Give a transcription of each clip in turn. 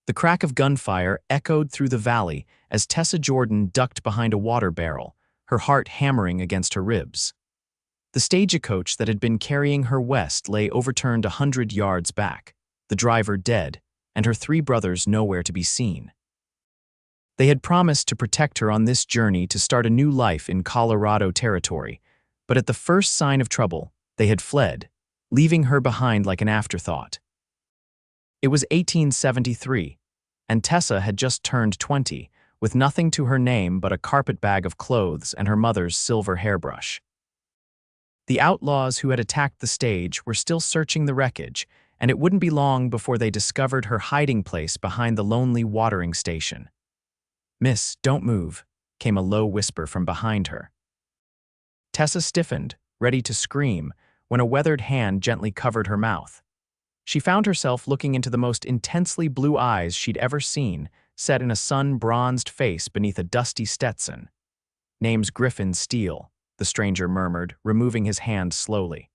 The crack of gunfire echoed through the valley as Tessa Jordan ducked behind a water barrel, her heart hammering against her ribs. The stagecoach that had been carrying her west lay overturned 100 yards back, the driver dead, and her 3 brothers nowhere to be seen. They had promised to protect her on this journey to start a new life in Colorado territory, but at the first sign of trouble, they had fled, leaving her behind like an afterthought. It was 1873, and Tessa had just turned 20, with nothing to her name but a carpetbag of clothes and her mother's silver hairbrush. The outlaws who had attacked the stage were still searching the wreckage, and it wouldn't be long before they discovered her hiding place behind the lonely watering station. "Miss, don't move," came a low whisper from behind her. Tessa stiffened, ready to scream, when a weathered hand gently covered her mouth. She found herself looking into the most intensely blue eyes she'd ever seen, set in a sun-bronzed face beneath a dusty Stetson. "Name's Griffin Steele," the stranger murmured, removing his hand slowly.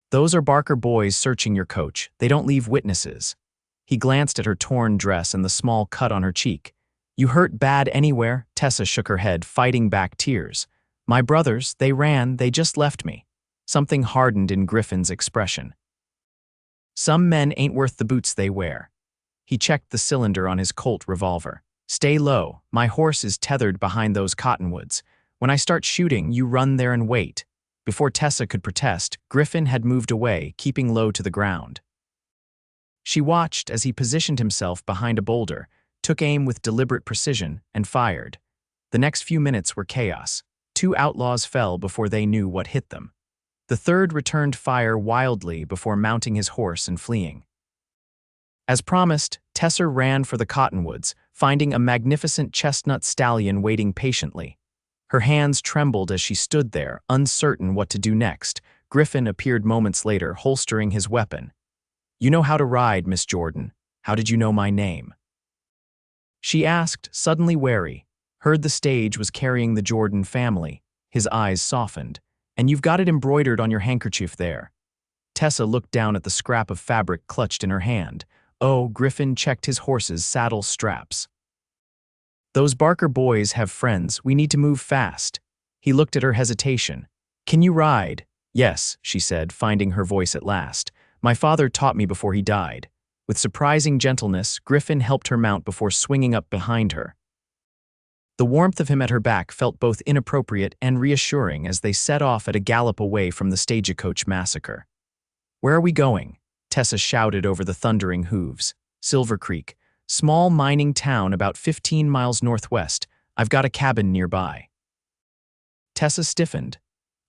"Those are Barker boys searching your coach. They don't leave witnesses." He glanced at her torn dress and the small cut on her cheek. "You hurt bad anywhere?" Tessa shook her head, fighting back tears. "My brothers, they ran, they just left me." Something hardened in Griffin's expression. "Some men ain't worth the boots they wear." He checked the cylinder on his Colt revolver. "Stay low, my horse is tethered behind those cottonwoods. When I start shooting, you run there and wait." Before Tessa could protest, Griffin had moved away, keeping low to the ground. She watched as he positioned himself behind a boulder, took aim with deliberate precision, and fired. The next few minutes were chaos. 2 outlaws fell before they knew what hit them. The third returned fire wildly before mounting his horse and fleeing. As promised, Tessa ran for the cottonwoods, finding a magnificent chestnut stallion waiting patiently. Her hands trembled as she stood there, uncertain what to do next. Griffin appeared moments later, holstering his weapon. "You know how to ride, Miss Jordan. How did you know my name?" She asked, suddenly wary. Heard the stage was carrying the Jordan family. His eyes softened. "And you've got it embroidered on your handkerchief there." Tessa looked down at the scrap of fabric clutched in her hand. Oh, Griffin checked his horse's saddle straps. "Those Barker boys have friends. We need to move fast." He looked at her hesitation. "Can you ride?" "Yes," she said, finding her voice at last. "My father taught me before he died." With surprising gentleness, Griffin helped her mount before swinging up behind her. The warmth of him at her back felt both inappropriate and reassuring as they set off at a gallop away from the stagecoach massacre. "Where are we going?" Tessa shouted over the thundering hooves. "Silvercreek, small mining town about 15 miles northwest. I've got a cabin nearby." Tessa stiffened.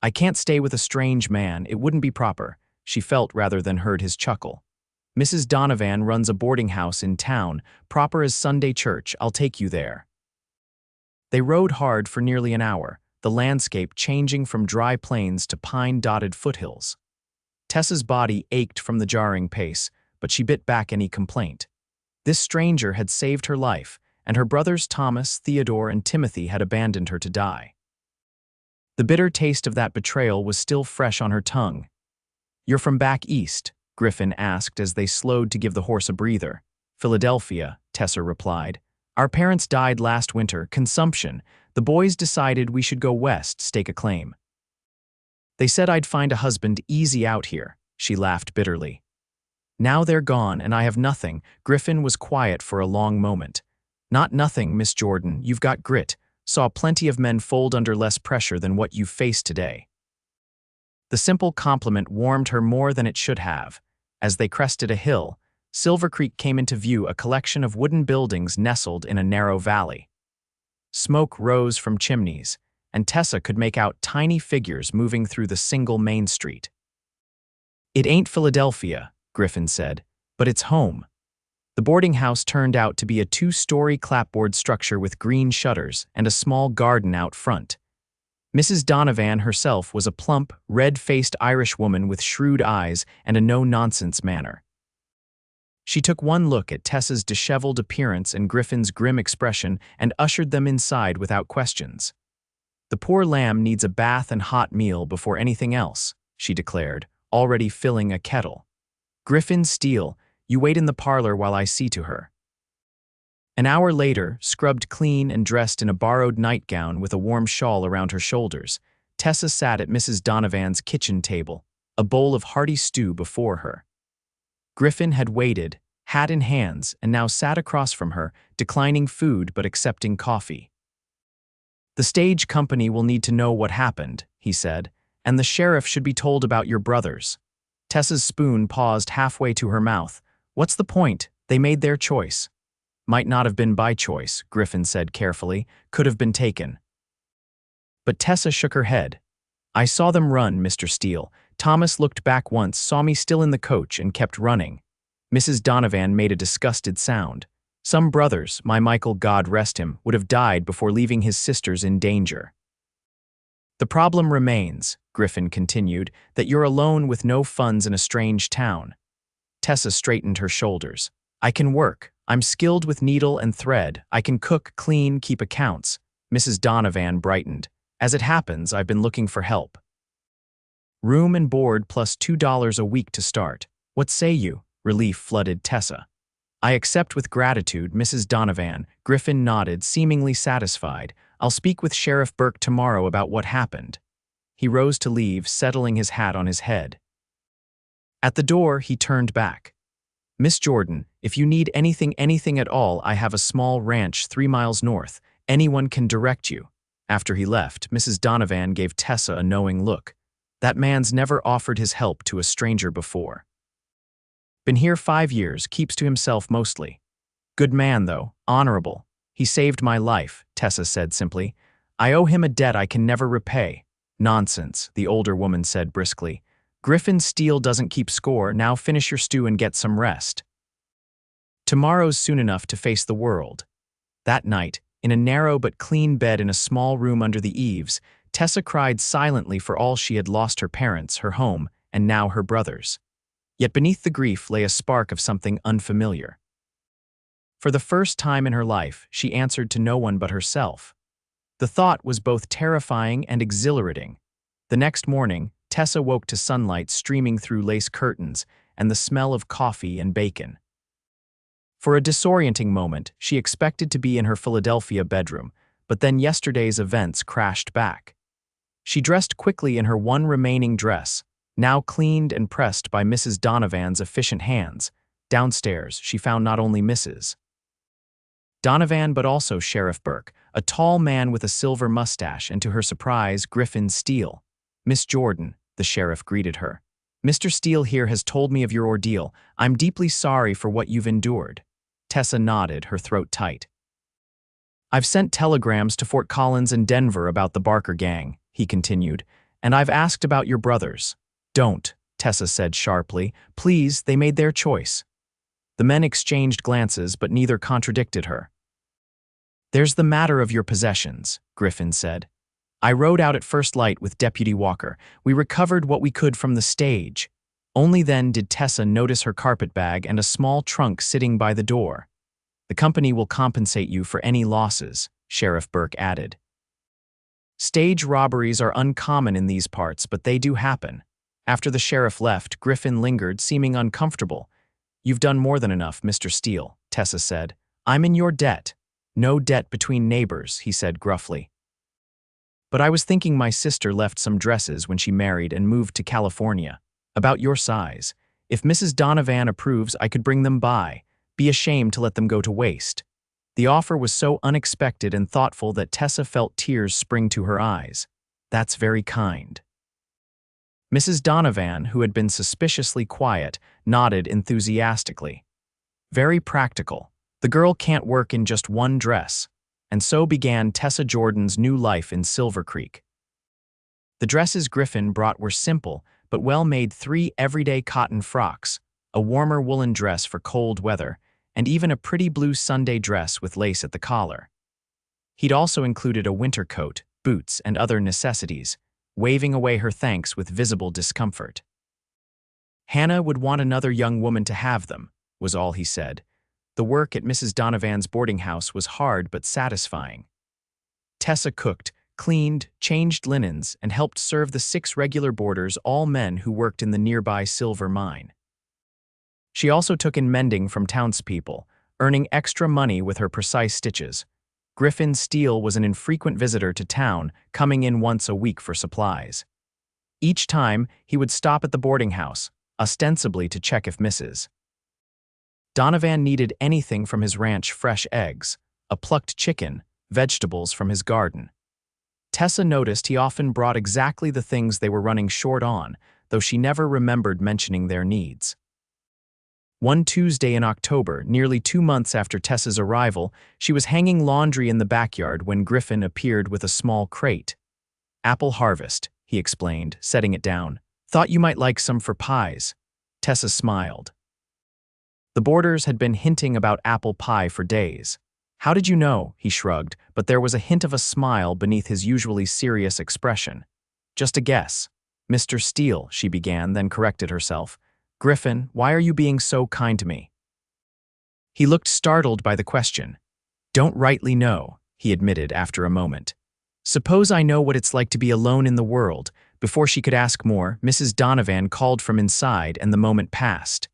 "I can't stay with a strange man. It wouldn't be proper." She felt rather than heard his chuckle. "Mrs. Donovan runs a boarding house in town, proper as Sunday church. I'll take you there." They rode hard for nearly an hour, the landscape changing from dry plains to pine-dotted foothills. Tessa's body ached from the jarring pace, but she bit back any complaint. This stranger had saved her life, and her brothers Thomas, Theodore, and Timothy had abandoned her to die. The bitter taste of that betrayal was still fresh on her tongue. "You're from back east?" Griffin asked as they slowed to give the horse a breather. "Philadelphia," Tessa replied. "Our parents died last winter, consumption. The boys decided we should go west, stake a claim. They said I'd find a husband easy out here." She laughed bitterly. "Now they're gone, and I have nothing." Griffin was quiet for a long moment. "Not nothing, Miss Jordan. You've got grit. Saw plenty of men fold under less pressure than what you've faced today." The simple compliment warmed her more than it should have. As they crested a hill, Silvercreek came into view, a collection of wooden buildings nestled in a narrow valley. Smoke rose from chimneys, and Tessa could make out tiny figures moving through the single main street. "It ain't Philadelphia," Griffin said, "but it's home." The boarding house turned out to be a 2-story clapboard structure with green shutters and a small garden out front. Mrs. Donovan herself was a plump, red-faced Irish woman with shrewd eyes and a no-nonsense manner. She took one look at Tessa's disheveled appearance and Griffin's grim expression and ushered them inside without questions. "The poor lamb needs a bath and hot meal before anything else," she declared, already filling a kettle. "Griffin Steele, you wait in the parlor while I see to her." An hour later, scrubbed clean and dressed in a borrowed nightgown with a warm shawl around her shoulders, Tessa sat at Mrs. Donovan's kitchen table, a bowl of hearty stew before her. Griffin had waited, hat in hands, and now sat across from her, declining food but accepting coffee. "The stage company will need to know what happened," he said, "and the sheriff should be told about your brothers." Tessa's spoon paused halfway to her mouth. "What's the point? They made their choice." "Might not have been by choice," Griffin said carefully. "Could have been taken." But Tessa shook her head. "I saw them run, Mr. Steele. Thomas looked back once, saw me still in the coach, and kept running." Mrs. Donovan made a disgusted sound. "Some brothers, my Michael, God rest him, would have died before leaving his sisters in danger." "The problem remains," Griffin continued, "that you're alone with no funds in a strange town." Tessa straightened her shoulders. "I can work. I'm skilled with needle and thread. I can cook, clean, keep accounts." Mrs. Donovan brightened. "As it happens, I've been looking for help. Room and board plus $2 a week to start. What say you?" Relief flooded Tessa. "I accept with gratitude, Mrs. Donovan." Griffin nodded, seemingly satisfied. "I'll speak with Sheriff Burke tomorrow about what happened." He rose to leave, settling his hat on his head. At the door, he turned back. "Miss Jordan, if you need anything at all, I have a small ranch 3 miles north. Anyone can direct you." After he left, Mrs. Donovan gave Tessa a knowing look. That man's never offered his help to a stranger before. "Been here 5 years, keeps to himself mostly. Good man, though, honorable. He saved my life," Tessa said simply. "I owe him a debt I can never repay." "Nonsense," the older woman said briskly. "Griffin Steele doesn't keep score. Now finish your stew and get some rest. Tomorrow's soon enough to face the world." That night, in a narrow but clean bed in a small room under the eaves, Tessa cried silently for all she had lost: her parents, her home, and now her brothers. Yet beneath the grief lay a spark of something unfamiliar. For the first time in her life, she answered to no one but herself. The thought was both terrifying and exhilarating. The next morning, Tessa woke to sunlight streaming through lace curtains and the smell of coffee and bacon. For a disorienting moment, she expected to be in her Philadelphia bedroom, but then yesterday's events crashed back. She dressed quickly in her one remaining dress, now cleaned and pressed by Mrs. Donovan's efficient hands. Downstairs, she found not only Mrs. Donovan but also Sheriff Burke, a tall man with a silver mustache, and to her surprise, Griffin Steele. "Miss Jordan," the sheriff greeted her. "Mr. Steele here has told me of your ordeal. I'm deeply sorry for what you've endured." Tessa nodded, her throat tight. "I've sent telegrams to Fort Collins and Denver about the Barker gang," he continued, "and I've asked about your brothers." "Don't," Tessa said sharply. "Please, they made their choice." The men exchanged glances, but neither contradicted her. "There's the matter of your possessions," Griffin said. "I rode out at first light with Deputy Walker. We recovered what we could from the stage." Only then did Tessa notice her carpetbag and a small trunk sitting by the door. "The company will compensate you for any losses," Sheriff Burke added. "Stage robberies are uncommon in these parts, but they do happen." After the sheriff left, Griffin lingered, seeming uncomfortable. "You've done more than enough, Mr. Steele," Tessa said. "I'm in your debt." "No debt between neighbors," he said gruffly. "But I was thinking my sister left some dresses when she married and moved to California. About your size. If Mrs. Donovan approves, I could bring them by. Be ashamed to let them go to waste." The offer was so unexpected and thoughtful that Tessa felt tears spring to her eyes. "That's very kind." Mrs. Donovan, who had been suspiciously quiet, nodded enthusiastically. "Very practical. The girl can't work in just one dress." And so began Tessa Jordan's new life in Silvercreek. The dresses Griffin brought were simple, but well-made: 3 everyday cotton frocks, a warmer woolen dress for cold weather, and even a pretty blue Sunday dress with lace at the collar. He'd also included a winter coat, boots, and other necessities, waving away her thanks with visible discomfort. Hannah would want another young woman to have them, was all he said. The work at Mrs. Donovan's boarding house was hard but satisfying. Tessa cooked, cleaned, changed linens, and helped serve the 6 regular boarders, all men who worked in the nearby silver mine. She also took in mending from townspeople, earning extra money with her precise stitches. Griffin Steele was an infrequent visitor to town, coming in once a week for supplies. Each time, he would stop at the boarding house, ostensibly to check if Mrs. Donovan needed anything from his ranch: fresh eggs, a plucked chicken, vegetables from his garden. Tessa noticed he often brought exactly the things they were running short on, though she never remembered mentioning their needs. One Tuesday in October, nearly 2 months after Tessa's arrival, she was hanging laundry in the backyard when Griffin appeared with a small crate. "Apple harvest," he explained, setting it down. "Thought you might like some for pies." Tessa smiled. The boarders had been hinting about apple pie for days. "How did you know?" he shrugged, but there was a hint of a smile beneath his usually serious expression. "Just a guess." "Mr. Steele," she began, then corrected herself. "Griffin, why are you being so kind to me?" He looked startled by the question. "Don't rightly know," he admitted after a moment. "Suppose I know what it's like to be alone in the world." Before she could ask more, Mrs. Donovan called from inside, and the moment passed.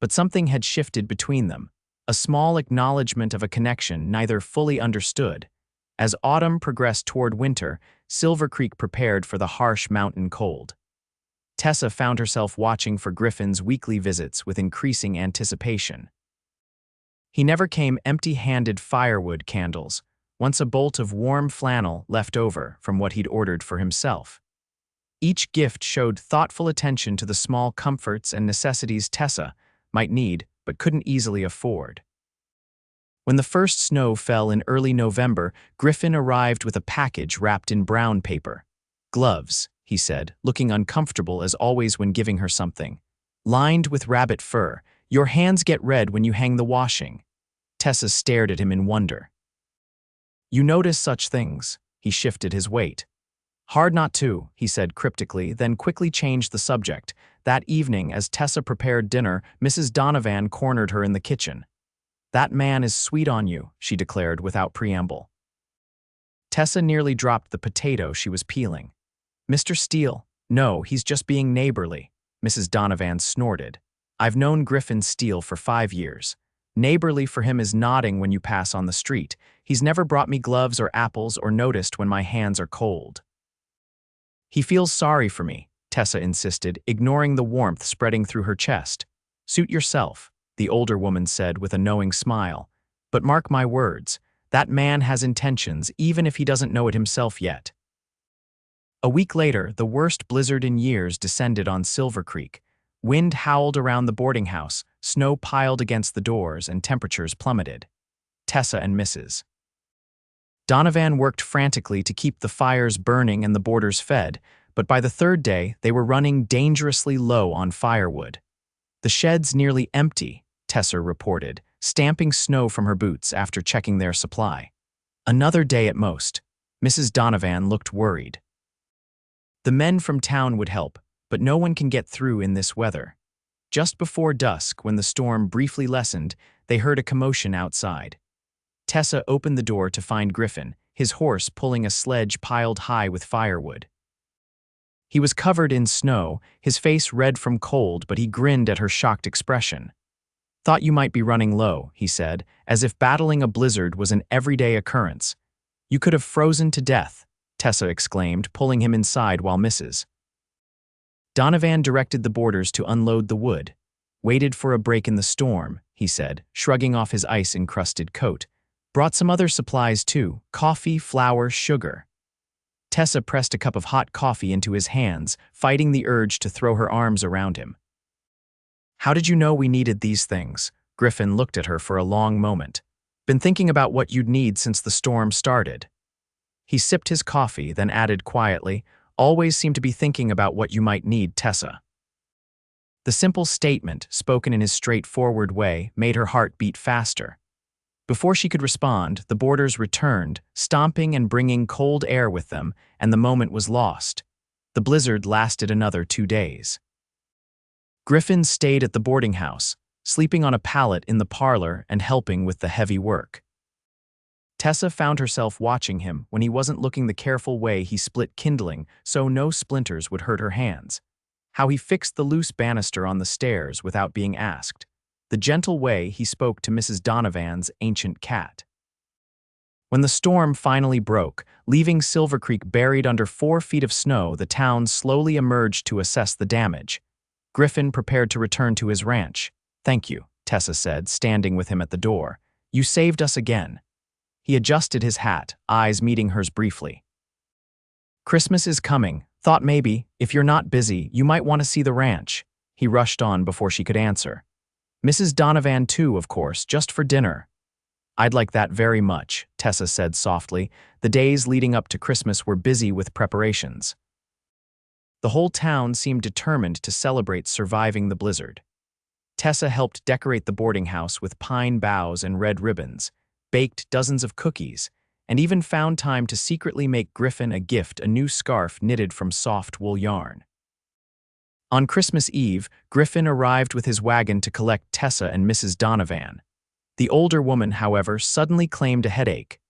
But something had shifted between them, a small acknowledgement of a connection neither fully understood. As autumn progressed toward winter, Silvercreek prepared for the harsh mountain cold. Tessa found herself watching for Griffin's weekly visits with increasing anticipation. He never came empty-handed. Firewood, candles, once a bolt of warm flannel left over from what he'd ordered for himself. Each gift showed thoughtful attention to the small comforts and necessities Tessa might need but couldn't easily afford. When the first snow fell in early November, Griffin arrived with a package wrapped in brown paper. "Gloves," he said, looking uncomfortable as always when giving her something. "Lined with rabbit fur. Your hands get red when you hang the washing." Tessa stared at him in wonder. "You notice such things?" He shifted his weight. "Hard not to," he said cryptically, then quickly changed the subject. That evening, as Tessa prepared dinner, Mrs. Donovan cornered her in the kitchen. "That man is sweet on you," she declared without preamble. Tessa nearly dropped the potato she was peeling. "Mr. Steele, no, he's just being neighborly," Mrs. Donovan snorted. "I've known Griffin Steele for 5 years. Neighborly for him is nodding when you pass on the street. He's never brought me gloves or apples or noticed when my hands are cold." "He feels sorry for me," Tessa insisted, ignoring the warmth spreading through her chest. "Suit yourself," the older woman said with a knowing smile. "But mark my words, that man has intentions even if he doesn't know it himself yet." A week later, the worst blizzard in years descended on Silvercreek. Wind howled around the boarding house, snow piled against the doors, and temperatures plummeted. Tessa and Mrs. Donovan worked frantically to keep the fires burning and the boarders fed, but by the third day, they were running dangerously low on firewood. "The shed's nearly empty," Tessa reported, stamping snow from her boots after checking their supply. "Another day at most." Mrs. Donovan looked worried. "The men from town would help, but no one can get through in this weather." Just before dusk, when the storm briefly lessened, they heard a commotion outside. Tessa opened the door to find Griffin, his horse pulling a sledge piled high with firewood. He was covered in snow, his face red from cold, but he grinned at her shocked expression. "Thought you might be running low," he said, as if battling a blizzard was an everyday occurrence. "You could have frozen to death," Tessa exclaimed, pulling him inside while Mrs. Donovan directed the boarders to unload the wood. "Waited for a break in the storm," he said, shrugging off his ice-encrusted coat. "Brought some other supplies too: coffee, flour, sugar." Tessa pressed a cup of hot coffee into his hands, fighting the urge to throw her arms around him. "How did you know we needed these things?" Griffin looked at her for a long moment. "Been thinking about what you'd need since the storm started." He sipped his coffee, then added quietly, "Always seem to be thinking about what you might need, Tessa." The simple statement, spoken in his straightforward way, made her heart beat faster. Before she could respond, the boarders returned, stomping and bringing cold air with them, and the moment was lost. The blizzard lasted another 2 days. Griffin stayed at the boarding house, sleeping on a pallet in the parlor and helping with the heavy work. Tessa found herself watching him when he wasn't looking, the careful way he split kindling so no splinters would hurt her hands, how he fixed the loose banister on the stairs without being asked, the gentle way he spoke to Mrs. Donovan's ancient cat. When the storm finally broke, leaving Silvercreek buried under 4 feet of snow, the town slowly emerged to assess the damage. Griffin prepared to return to his ranch. "Thank you," Tessa said, standing with him at the door. "You saved us again." He adjusted his hat, eyes meeting hers briefly. "Christmas is coming. Thought maybe, if you're not busy, you might want to see the ranch." He rushed on before she could answer. "Mrs. Donovan too, of course, just for dinner." "I'd like that very much," Tessa said softly. The days leading up to Christmas were busy with preparations. The whole town seemed determined to celebrate surviving the blizzard. Tessa helped decorate the boarding house with pine boughs and red ribbons, baked dozens of cookies, and even found time to secretly make Griffin a gift, a new scarf knitted from soft wool yarn. On Christmas Eve, Griffin arrived with his wagon to collect Tessa and Mrs. Donovan. The older woman, however, suddenly claimed a headache.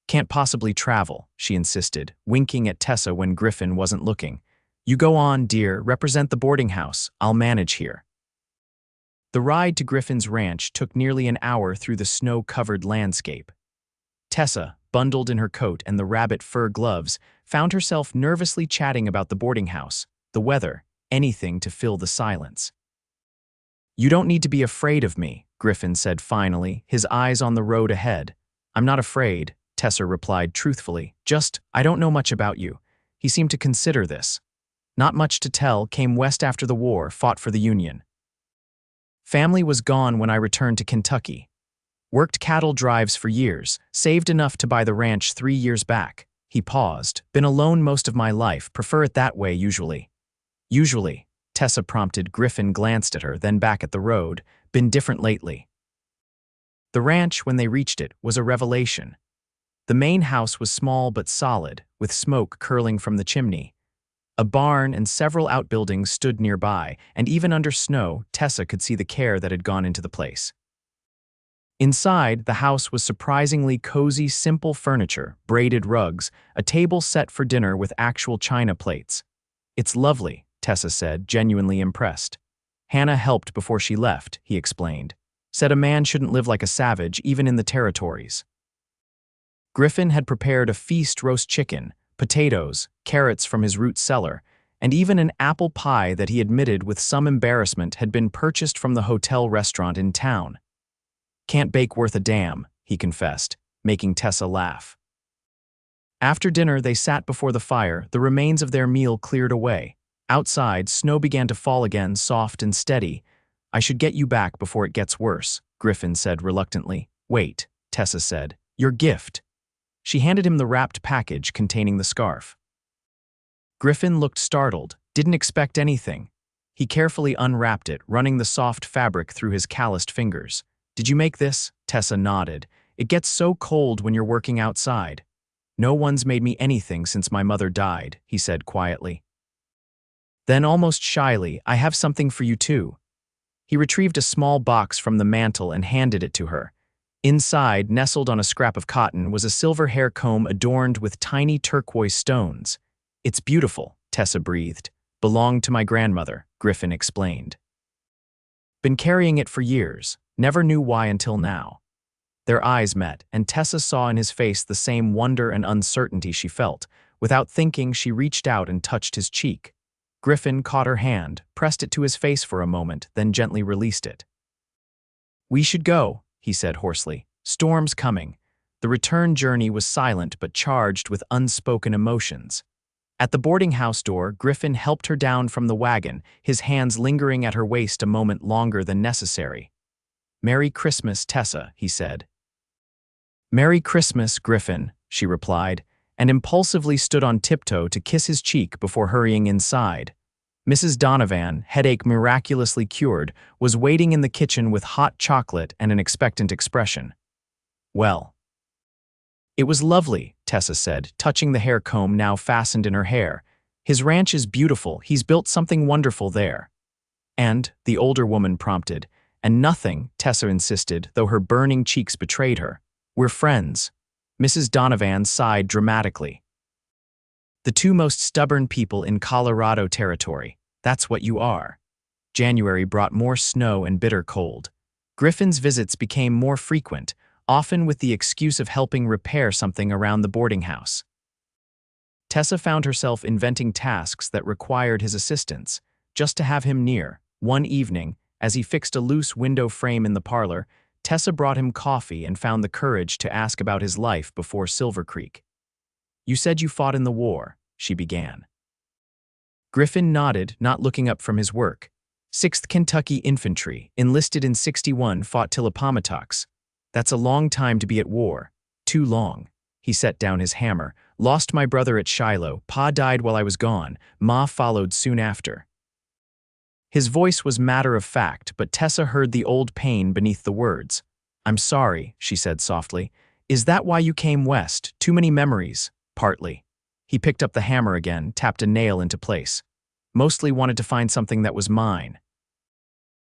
"Can't possibly travel," she insisted, winking at Tessa when Griffin wasn't looking. "You go on, dear, represent the boarding house. I'll manage here." The ride to Griffin's ranch took nearly an hour through the snow-covered landscape. Tessa, bundled in her coat and the rabbit fur gloves, found herself nervously chatting about the boarding house, the weather, anything to fill the silence. "You don't need to be afraid of me," Griffin said finally, his eyes on the road ahead. "I'm not afraid," Tessa replied truthfully. "Just, I don't know much about you." He seemed to consider this. "Not much to tell, came west after the war, fought for the Union. Family was gone when I returned to Kentucky. Worked cattle drives for years, saved enough to buy the ranch 3 years back." He paused. "Been alone most of my life, prefer it that way usually." "Usually," Tessa prompted. Griffin glanced at her, then back at the road. "Been different lately." The ranch, when they reached it, was a revelation. The main house was small but solid, with smoke curling from the chimney. A barn and several outbuildings stood nearby, and even under snow, Tessa could see the care that had gone into the place. Inside, the house was surprisingly cozy, simple furniture, braided rugs, a table set for dinner with actual china plates. "It's lovely," Tessa said, genuinely impressed. "Hannah helped before she left," he explained. "Said a man shouldn't live like a savage, even in the territories." Griffin had prepared a feast: roast chicken, potatoes, carrots from his root cellar, and even an apple pie that he admitted with some embarrassment had been purchased from the hotel restaurant in town. "Can't bake worth a damn," he confessed, making Tessa laugh. After dinner, they sat before the fire, the remains of their meal cleared away. Outside, snow began to fall again, soft and steady. "I should get you back before it gets worse," Griffin said reluctantly. "Wait," Tessa said. "Your gift." She handed him the wrapped package containing the scarf. Griffin looked startled, didn't expect anything. He carefully unwrapped it, running the soft fabric through his calloused fingers. "Did you make this?" Tessa nodded. "It gets so cold when you're working outside." "No one's made me anything since my mother died," he said quietly. Then, almost shyly, "I have something for you too." He retrieved a small box from the mantel and handed it to her. Inside, nestled on a scrap of cotton, was a silver hair comb adorned with tiny turquoise stones. "It's beautiful," Tessa breathed. "Belonged to my grandmother," Griffin explained. "Been carrying it for years, never knew why until now." Their eyes met, and Tessa saw in his face the same wonder and uncertainty she felt. Without thinking, she reached out and touched his cheek. Griffin caught her hand, pressed it to his face for a moment, then gently released it. "We should go," he said hoarsely. "Storm's coming." The return journey was silent but charged with unspoken emotions. At the boarding house door, Griffin helped her down from the wagon, his hands lingering at her waist a moment longer than necessary. "Merry Christmas, Tessa," he said. "Merry Christmas, Griffin," she replied, and impulsively stood on tiptoe to kiss his cheek before hurrying inside. Mrs. Donovan, headache miraculously cured, was waiting in the kitchen with hot chocolate and an expectant expression. "Well." "It was lovely," Tessa said, touching the hair comb now fastened in her hair. "His ranch is beautiful. He's built something wonderful there." "And," the older woman prompted. "And nothing," Tessa insisted, though her burning cheeks betrayed her. "We're friends." Mrs. Donovan sighed dramatically. "The two most stubborn people in Colorado territory. That's what you are." January brought more snow and bitter cold. Griffin's visits became more frequent, often with the excuse of helping repair something around the boarding house. Tessa found herself inventing tasks that required his assistance, just to have him near. One evening, as he fixed a loose window frame in the parlor, Tessa brought him coffee and found the courage to ask about his life before Silvercreek. "You said you fought in the war," she began. Griffin nodded, not looking up from his work. 6th Kentucky Infantry, enlisted in '61, fought till Appomattox. That's a long time to be at war. Too long. He set down his hammer. Lost my brother at Shiloh. Pa died while I was gone. Ma followed soon after. His voice was matter-of-fact, but Tessa heard the old pain beneath the words. "I'm sorry," she said softly. "Is that why you came west? Too many memories?" "Partly." He picked up the hammer again, tapped a nail into place. "Mostly wanted to find something that was mine.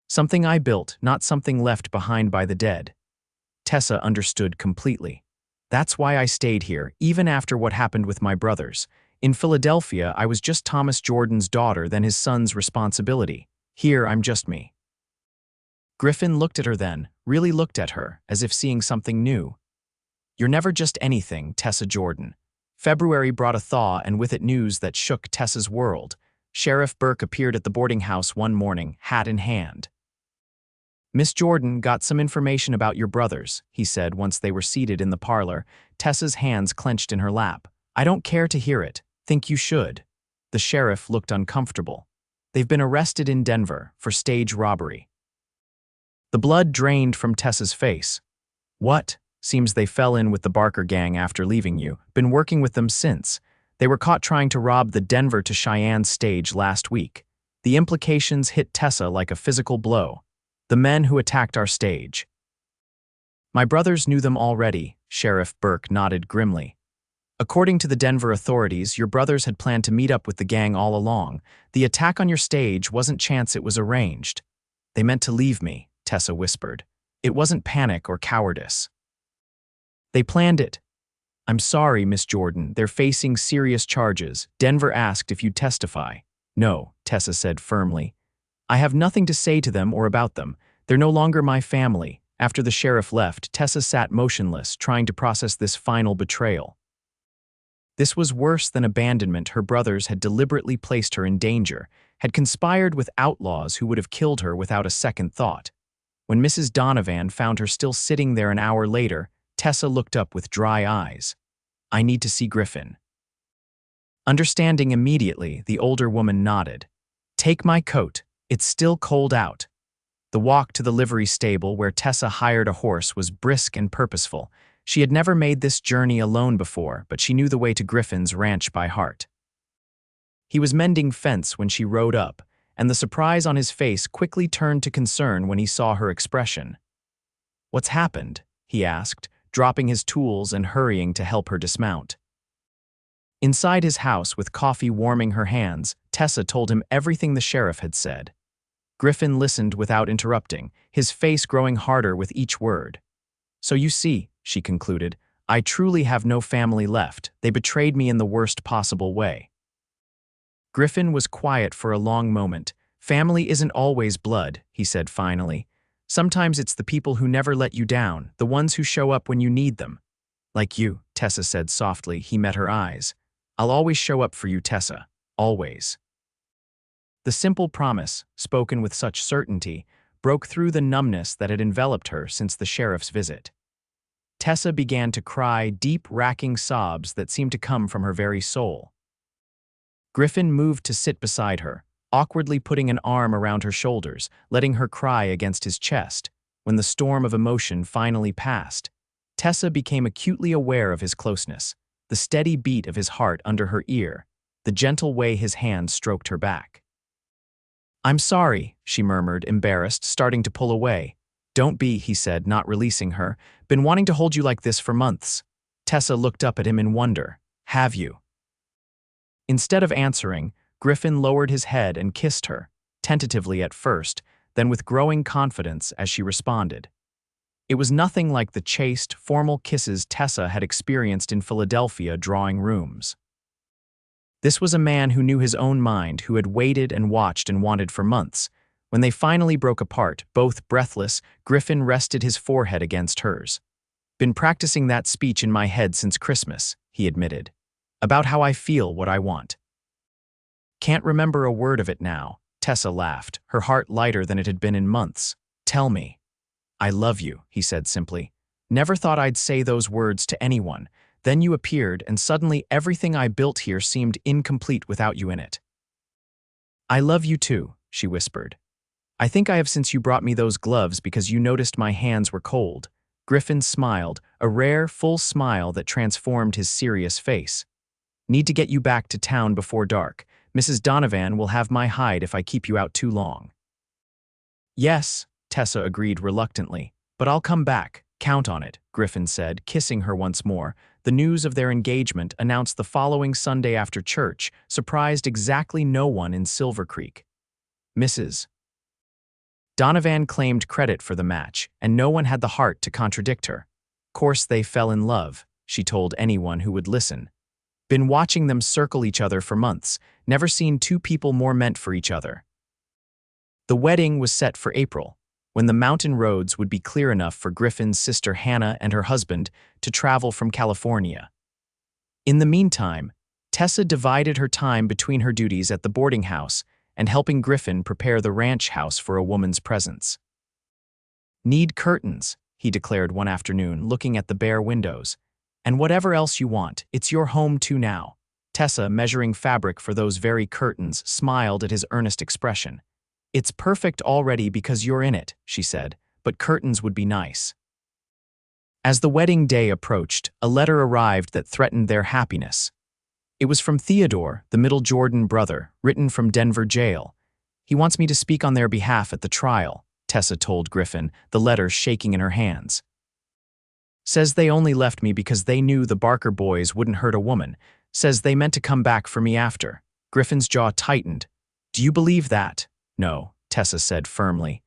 Something I built, not something left behind by the dead." Tessa understood completely. "That's why I stayed here, even after what happened with my brothers. In Philadelphia, I was just Thomas Jordan's daughter, then his son's responsibility. Here, I'm just me." Griffin looked at her then, really looked at her, as if seeing something new. "You're never just anything, Tessa Jordan." February brought a thaw, and with it news that shook Tessa's world. Sheriff Burke appeared at the boarding house one morning, hat in hand. "Miss Jordan got some information about your brothers," he said once they were seated in the parlor, Tessa's hands clenched in her lap. "I don't care to hear it. Think you should." The sheriff looked uncomfortable. "They've been arrested in Denver for stage robbery." The blood drained from Tessa's face. "What? Seems they fell in with the Barker gang after leaving you. Been working with them since. They were caught trying to rob the Denver to Cheyenne stage last week." The implications hit Tessa like a physical blow. "The men who attacked our stage." "My brothers knew them already," Sheriff Burke nodded grimly. "According to the Denver authorities, your brothers had planned to meet up with the gang all along. The attack on your stage wasn't chance, it was arranged." "They meant to leave me," Tessa whispered. "It wasn't panic or cowardice. They planned it." "I'm sorry, Miss Jordan, they're facing serious charges. Denver asked if you'd testify." "No," Tessa said firmly. "I have nothing to say to them or about them. They're no longer my family." After the sheriff left, Tessa sat motionless, trying to process this final betrayal. This was worse than abandonment. Her brothers had deliberately placed her in danger, had conspired with outlaws who would have killed her without a second thought. When Mrs. Donovan found her still sitting there an hour later, Tessa looked up with dry eyes. "I need to see Griffin." Understanding immediately, the older woman nodded. "Take my coat. It's still cold out." The walk to the livery stable where Tessa hired a horse was brisk and purposeful. She had never made this journey alone before, but she knew the way to Griffin's ranch by heart. He was mending fence when she rode up, and the surprise on his face quickly turned to concern when he saw her expression. "What's happened?" he asked, dropping his tools and hurrying to help her dismount. Inside his house, with coffee warming her hands, Tessa told him everything the sheriff had said. Griffin listened without interrupting, his face growing harder with each word. "So you see," she concluded, "I truly have no family left. They betrayed me in the worst possible way." Griffin was quiet for a long moment. "Family isn't always blood," he said finally. "Sometimes it's the people who never let you down, the ones who show up when you need them." "Like you," Tessa said softly. He met her eyes. "I'll always show up for you, Tessa. Always." The simple promise, spoken with such certainty, broke through the numbness that had enveloped her since the sheriff's visit. Tessa began to cry, deep, racking sobs that seemed to come from her very soul. Griffin moved to sit beside her, awkwardly putting an arm around her shoulders, letting her cry against his chest. When the storm of emotion finally passed, Tessa became acutely aware of his closeness, the steady beat of his heart under her ear, the gentle way his hand stroked her back. "I'm sorry," she murmured, embarrassed, starting to pull away. "Don't be," he said, not releasing her. "Been wanting to hold you like this for months." Tessa looked up at him in wonder. "Have you?" Instead of answering, Griffin lowered his head and kissed her, tentatively at first, then with growing confidence as she responded. It was nothing like the chaste, formal kisses Tessa had experienced in Philadelphia drawing rooms. This was a man who knew his own mind, who had waited and watched and wanted for months, When they finally broke apart, both breathless, Griffin rested his forehead against hers. "Been practicing that speech in my head since Christmas," he admitted. "About how I feel what I want." "Can't remember a word of it now," Tessa laughed, her heart lighter than it had been in months. "Tell me." "I love you," he said simply. "Never thought I'd say those words to anyone. Then you appeared, and suddenly everything I built here seemed incomplete without you in it." "I love you too," she whispered. "I think I have since you brought me those gloves because you noticed my hands were cold." Griffin smiled, a rare, full smile that transformed his serious face. "Need to get you back to town before dark. Mrs. Donovan will have my hide if I keep you out too long." "Yes," Tessa agreed reluctantly, "but I'll come back. Count on it," Griffin said, kissing her once more. The news of their engagement, announced the following Sunday after church, surprised exactly no one in Silvercreek. Mrs. Donovan claimed credit for the match, and no one had the heart to contradict her. "Course they fell in love," she told anyone who would listen. "Been watching them circle each other for months, never seen two people more meant for each other." The wedding was set for April, when the mountain roads would be clear enough for Griffin's sister Hannah and her husband to travel from California. In the meantime, Tessa divided her time between her duties at the boarding house and helping Griffin prepare the ranch house for a woman's presence. "Need curtains," he declared one afternoon, looking at the bare windows. "And whatever else you want, it's your home too now." Tessa, measuring fabric for those very curtains, smiled at his earnest expression. "It's perfect already because you're in it," she said, "but curtains would be nice." As the wedding day approached, a letter arrived that threatened their happiness. It was from Theodore, the middle Jordan brother, written from Denver jail. "He wants me to speak on their behalf at the trial," Tessa told Griffin, the letter shaking in her hands. "Says they only left me because they knew the Barker boys wouldn't hurt a woman. Says they meant to come back for me after." Griffin's jaw tightened. "Do you believe that?" "No," Tessa said firmly.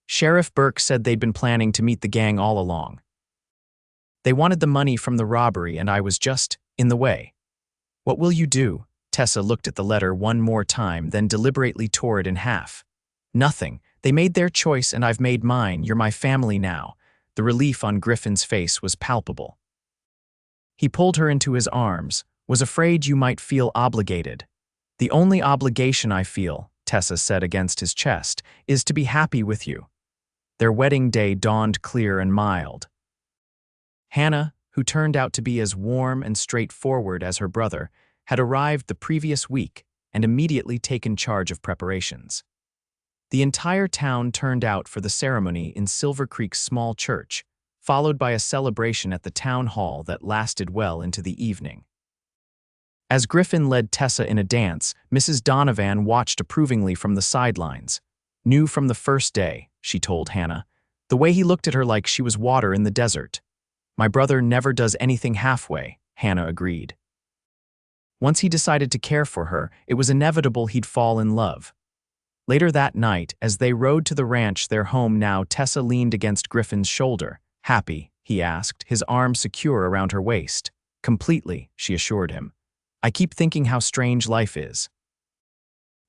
"Sheriff Burke said they'd been planning to meet the gang all along. They wanted the money from the robbery and I was just in the way." "What will you do?" Tessa looked at the letter one more time, then deliberately tore it in half. "Nothing. They made their choice and I've made mine. You're my family now." The relief on Griffin's face was palpable. He pulled her into his arms. "Was afraid you might feel obligated." "The only obligation I feel," Tessa said against his chest, "is to be happy with you." Their wedding day dawned clear and mild. Hannah, who turned out to be as warm and straightforward as her brother, had arrived the previous week and immediately taken charge of preparations. The entire town turned out for the ceremony in Silvercreek's small church, followed by a celebration at the town hall that lasted well into the evening. As Griffin led Tessa in a dance, Mrs. Donovan watched approvingly from the sidelines. "Knew from the first day," she told Hannah. "The way he looked at her like she was water in the desert." "My brother never does anything halfway," Hannah agreed. "Once he decided to care for her, it was inevitable he'd fall in love." Later that night, as they rode to the ranch, their home now, Tessa leaned against Griffin's shoulder. "Happy?" he asked, his arm secure around her waist. "Completely," she assured him. "I keep thinking how strange life is.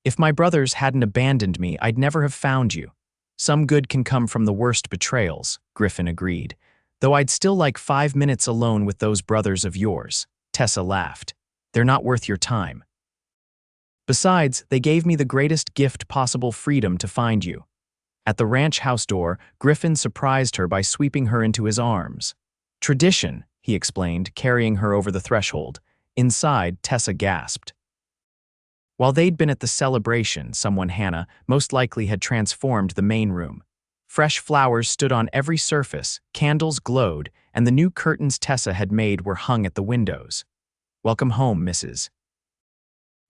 If my brothers hadn't abandoned me, I'd never have found you." "Some good can come from the worst betrayals," Griffin agreed. "Though I'd still like 5 minutes alone with those brothers of yours." Tessa laughed. "They're not worth your time. Besides, they gave me the greatest gift possible, freedom to find you." At the ranch house door, Griffin surprised her by sweeping her into his arms. "Tradition," he explained, carrying her over the threshold. Inside, Tessa gasped. While they'd been at the celebration, someone, Hannah, most likely had transformed the main room. Fresh flowers stood on every surface, candles glowed, and the new curtains Tessa had made were hung at the windows. "Welcome home, Mrs.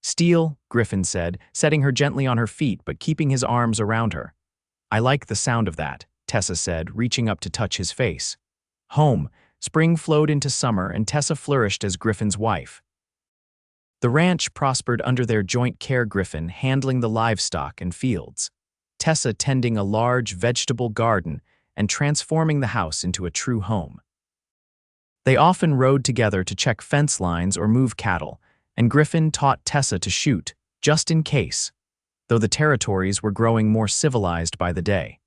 Steele," Griffin said, setting her gently on her feet but keeping his arms around her. "I like the sound of that," Tessa said, reaching up to touch his face. Home. Spring flowed into summer and Tessa flourished as Griffin's wife. The ranch prospered under their joint care, Griffin handling the livestock and fields, Tessa tending a large vegetable garden and transforming the house into a true home. They often rode together to check fence lines or move cattle, and Griffin taught Tessa to shoot, just in case. though the territories were growing more civilized by the day.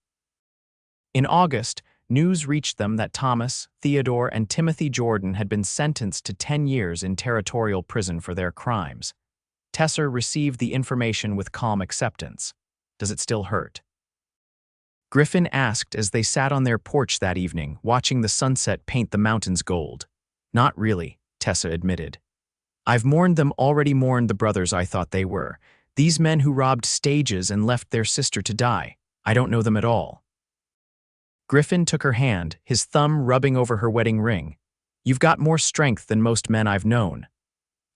In August, news reached them that Thomas, Theodore, and Timothy Jordan had been sentenced to 10 years in territorial prison for their crimes. Tessa received the information with calm acceptance. Does it still hurt? Griffin asked as they sat on their porch that evening, watching the sunset paint the mountains gold. Not really, Tessa admitted. I've already mourned the brothers I thought they were. These men who robbed stages and left their sister to die. I don't know them at all. Griffin took her hand, his thumb rubbing over her wedding ring. You've got more strength than most men I've known.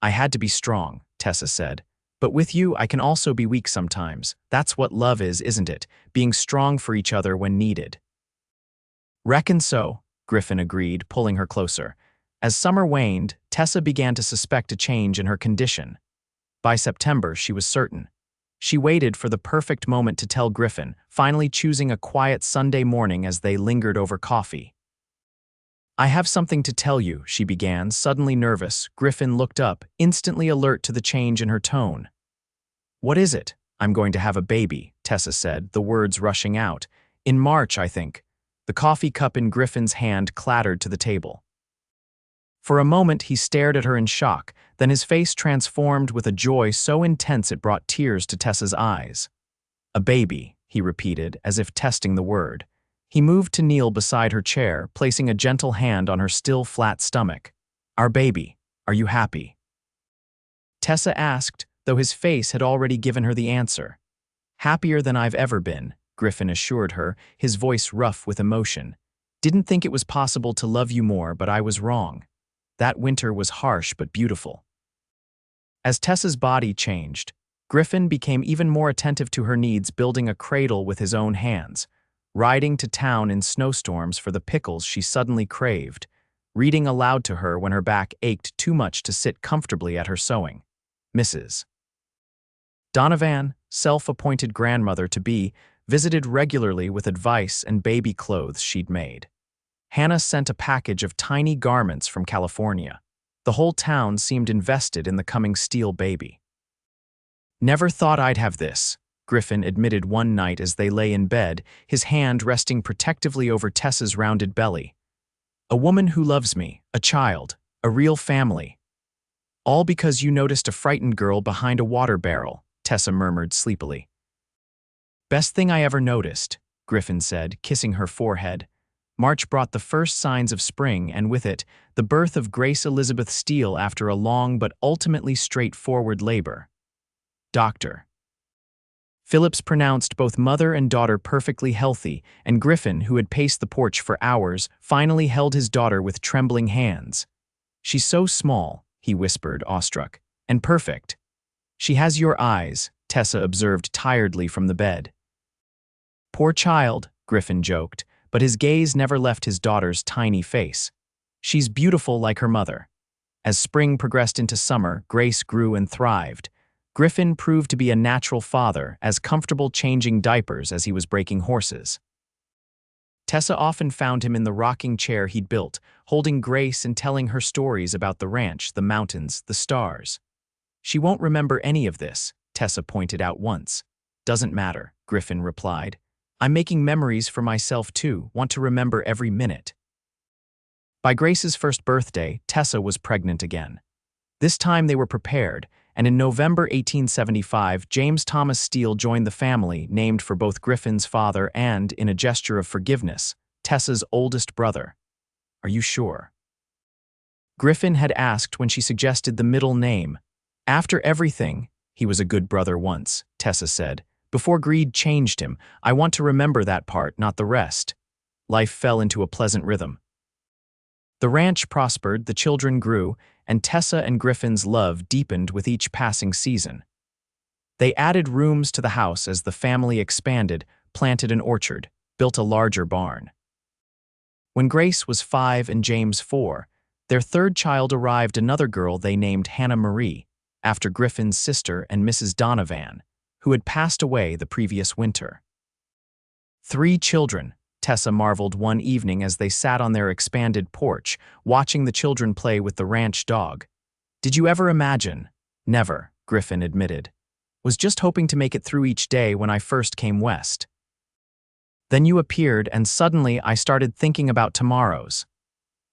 I had to be strong, Tessa said. But with you, I can also be weak sometimes. That's what love is, isn't it? Being strong for each other when needed. Reckon so, Griffin agreed, pulling her closer. As summer waned, Tessa began to suspect a change in her condition. By September, she was certain. She waited for the perfect moment to tell Griffin, finally choosing a quiet Sunday morning as they lingered over coffee. I have something to tell you, she began, suddenly nervous. Griffin looked up, instantly alert to the change in her tone. What is it? I'm going to have a baby, Tessa said, the words rushing out. In March, I think. The coffee cup in Griffin's hand clattered to the table. For a moment, he stared at her in shock, then his face transformed with a joy so intense it brought tears to Tessa's eyes. A baby, he repeated, as if testing the word. He moved to kneel beside her chair, placing a gentle hand on her still flat stomach. Our baby, are you happy? Tessa asked, though his face had already given her the answer. Happier than I've ever been, Griffin assured her, his voice rough with emotion. Didn't think it was possible to love you more, but I was wrong. That winter was harsh but beautiful. As Tessa's body changed, Griffin became even more attentive to her needs, building a cradle with his own hands, riding to town in snowstorms for the pickles she suddenly craved, reading aloud to her when her back ached too much to sit comfortably at her sewing. Mrs. Donovan, self-appointed grandmother-to-be, visited regularly with advice and baby clothes she'd made. Hannah sent a package of tiny garments from California. The whole town seemed invested in the coming Steele baby. Never thought I'd have this, Griffin admitted one night as they lay in bed, his hand resting protectively over Tessa's rounded belly. A woman who loves me, a child, a real family. All because you noticed a frightened girl behind a water barrel, Tessa murmured sleepily. Best thing I ever noticed, Griffin said, kissing her forehead. March brought the first signs of spring, and with it, the birth of Grace Elizabeth Steele after a long but ultimately straightforward labor. Doctor. Phillips pronounced both mother and daughter perfectly healthy, and Griffin, who had paced the porch for hours, finally held his daughter with trembling hands. She's so small, he whispered, awestruck, and perfect. She has your eyes, Tessa observed tiredly from the bed. Poor child, Griffin joked, but his gaze never left his daughter's tiny face. She's beautiful like her mother. As spring progressed into summer, Grace grew and thrived. Griffin proved to be a natural father, as comfortable changing diapers as he was breaking horses. Tessa often found him in the rocking chair he'd built, holding Grace and telling her stories about the ranch, the mountains, the stars. She won't remember any of this, Tessa pointed out once. Doesn't matter, Griffin replied. I'm making memories for myself too, want to remember every minute. By Grace's first birthday, Tessa was pregnant again. This time they were prepared, and in November 1875, James Thomas Steele joined the family, named for both Griffin's father and, in a gesture of forgiveness, Tessa's oldest brother. Are you sure? Griffin had asked when she suggested the middle name. After everything, he was a good brother once, Tessa said. Before greed changed him, I want to remember that part, not the rest. Life fell into a pleasant rhythm. The ranch prospered, the children grew, and Tessa and Griffin's love deepened with each passing season. They added rooms to the house as the family expanded, planted an orchard, built a larger barn. When Grace was 5 and James 4, their third child arrived, another girl they named Hannah Marie, after Griffin's sister and Mrs. Donovan, who had passed away the previous winter. 3 children, Tessa marveled one evening as they sat on their expanded porch, watching the children play with the ranch dog. Did you ever imagine? Never, Griffin admitted. Was just hoping to make it through each day when I first came west. Then you appeared, and suddenly I started thinking about tomorrows.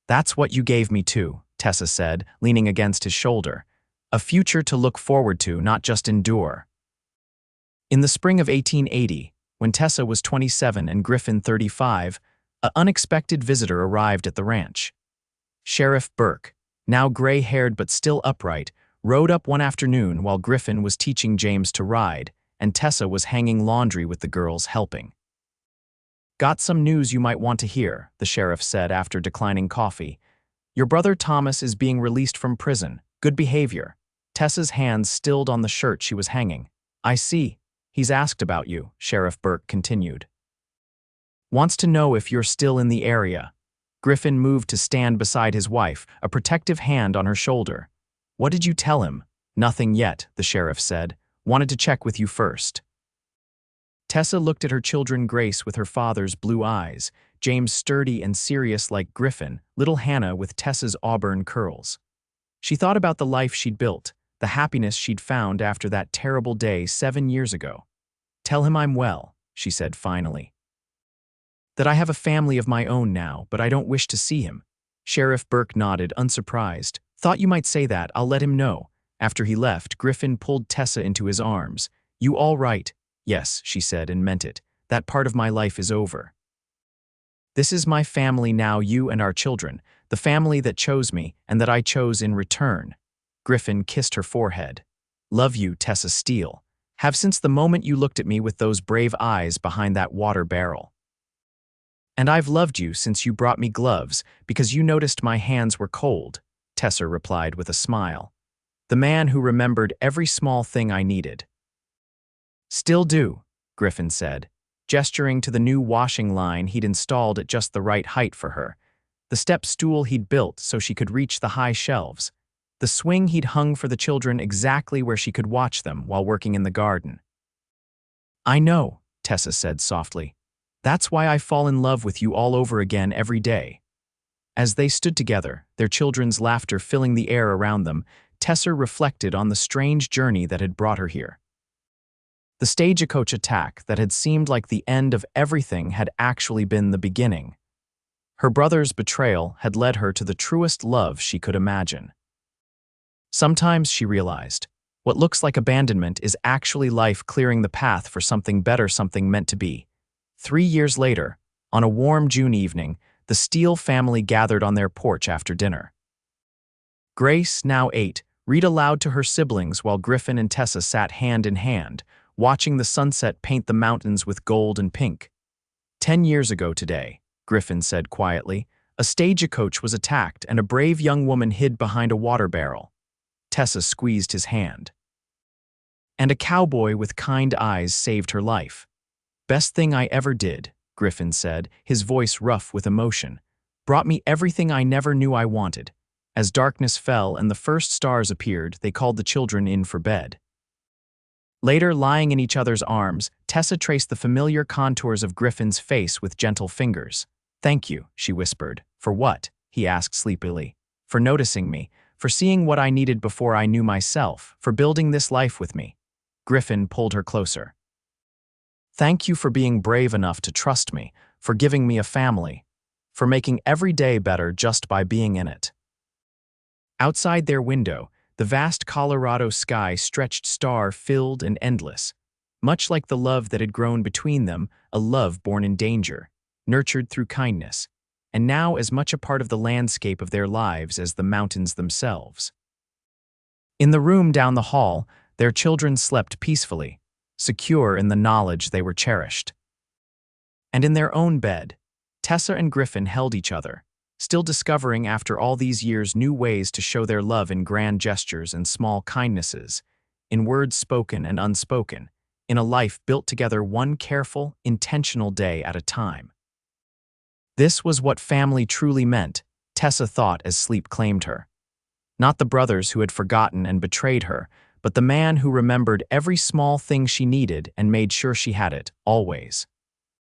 That's what you gave me too, Tessa said, leaning against his shoulder. A future to look forward to, not just endure. In the spring of 1880, when Tessa was 27 and Griffin 35, an unexpected visitor arrived at the ranch. Sheriff Burke, now gray-haired but still upright, rode up one afternoon while Griffin was teaching James to ride, and Tessa was hanging laundry with the girls helping. "Got some news you might want to hear," the sheriff said after declining coffee. "Your brother Thomas is being released from prison. Good behavior." Tessa's hands stilled on the shirt she was hanging. "I see. He's asked about you," Sheriff Burke continued. "Wants to know if you're still in the area." Griffin moved to stand beside his wife, a protective hand on her shoulder. "What did you tell him?" "Nothing yet," the sheriff said. "Wanted to check with you first." Tessa looked at her children Grace with her father's blue eyes, James sturdy and serious like Griffin, little Hannah with Tessa's auburn curls. She thought about the life she'd built, the happiness she'd found after that terrible day 7 years ago. "Tell him I'm well," she said finally. "That I have a family of my own now, but I don't wish to see him." Sheriff Burke nodded, unsurprised. "Thought you might say that. I'll let him know." After he left, Griffin pulled Tessa into his arms. "You all right?" "Yes," she said and meant it. "That part of my life is over. This is my family now, you and our children, the family that chose me and that I chose in return." Griffin kissed her forehead. "Love you, Tessa Steele. Have since the moment you looked at me with those brave eyes behind that water barrel. And I've loved you since you brought me gloves because you noticed my hands were cold," Tessa replied with a smile. "The man who remembered every small thing I needed." "Still do," Griffin said, gesturing to the new washing line he'd installed at just the right height for her, the step stool he'd built so she could reach the high shelves, the swing he'd hung for the children exactly where she could watch them while working in the garden. "I know," Tessa said softly. "That's why I fall in love with you all over again every day." As they stood together, their children's laughter filling the air around them, Tessa reflected on the strange journey that had brought her here. The stagecoach attack that had seemed like the end of everything had actually been the beginning. Her brother's betrayal had led her to the truest love she could imagine. Sometimes, she realized, what looks like abandonment is actually life clearing the path for something better, something meant to be. 3 years later, on a warm June evening, the Steele family gathered on their porch after dinner. Grace, now 8, read aloud to her siblings while Griffin and Tessa sat hand in hand, watching the sunset paint the mountains with gold and pink. 10 years ago today, Griffin said quietly, a stagecoach was attacked and a brave young woman hid behind a water barrel. Tessa squeezed his hand. And a cowboy with kind eyes saved her life. "Best thing I ever did," Griffin said, his voice rough with emotion. "Brought me everything I never knew I wanted." As darkness fell and the first stars appeared, they called the children in for bed. Later, lying in each other's arms, Tessa traced the familiar contours of Griffin's face with gentle fingers. "Thank you," she whispered. "For what?" he asked sleepily. "For noticing me, for seeing what I needed before I knew myself, for building this life with me." Griffin pulled her closer. "Thank you for being brave enough to trust me, for giving me a family, for making every day better just by being in it." Outside their window, the vast Colorado sky stretched star-filled and endless, much like the love that had grown between them, a love born in danger, nurtured through kindness, and now as much a part of the landscape of their lives as the mountains themselves. In the room down the hall, their children slept peacefully, secure in the knowledge they were cherished. And in their own bed, Tessa and Griffin held each other, still discovering after all these years new ways to show their love in grand gestures and small kindnesses, in words spoken and unspoken, in a life built together one careful, intentional day at a time. This was what family truly meant, Tessa thought as sleep claimed her. Not the brothers who had forgotten and betrayed her, but the man who remembered every small thing she needed and made sure she had it, always.